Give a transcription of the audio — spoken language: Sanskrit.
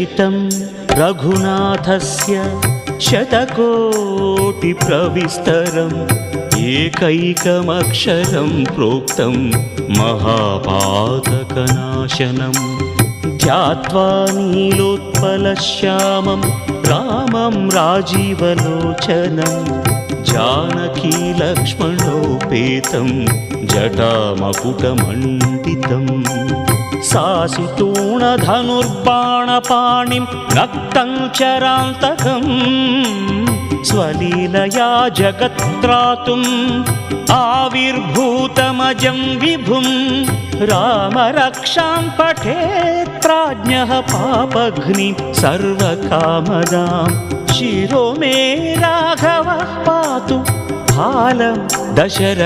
चरितं रघुनाथस्य शतकोटिप्रविस्तरम् एकैकमक्षरं प्रोक्तं महापातकनाशनं ध्यात्वा नीलोत्पलश्यामं रामं राजीवलोचनं जानकीलक्ष्मणोपेतं जटामकुटमण्डितं सासितूणधनुर्बाणपाणिं रक्तं चरान्तकम् स्वलीलया जगत्त्रातुम् आविर्भूतमजं विभुं रामरक्षां पठेत् प्राज्ञः पापघ्नि सर्वकामदां शिरो मे राघवः पातु फालं दशरथ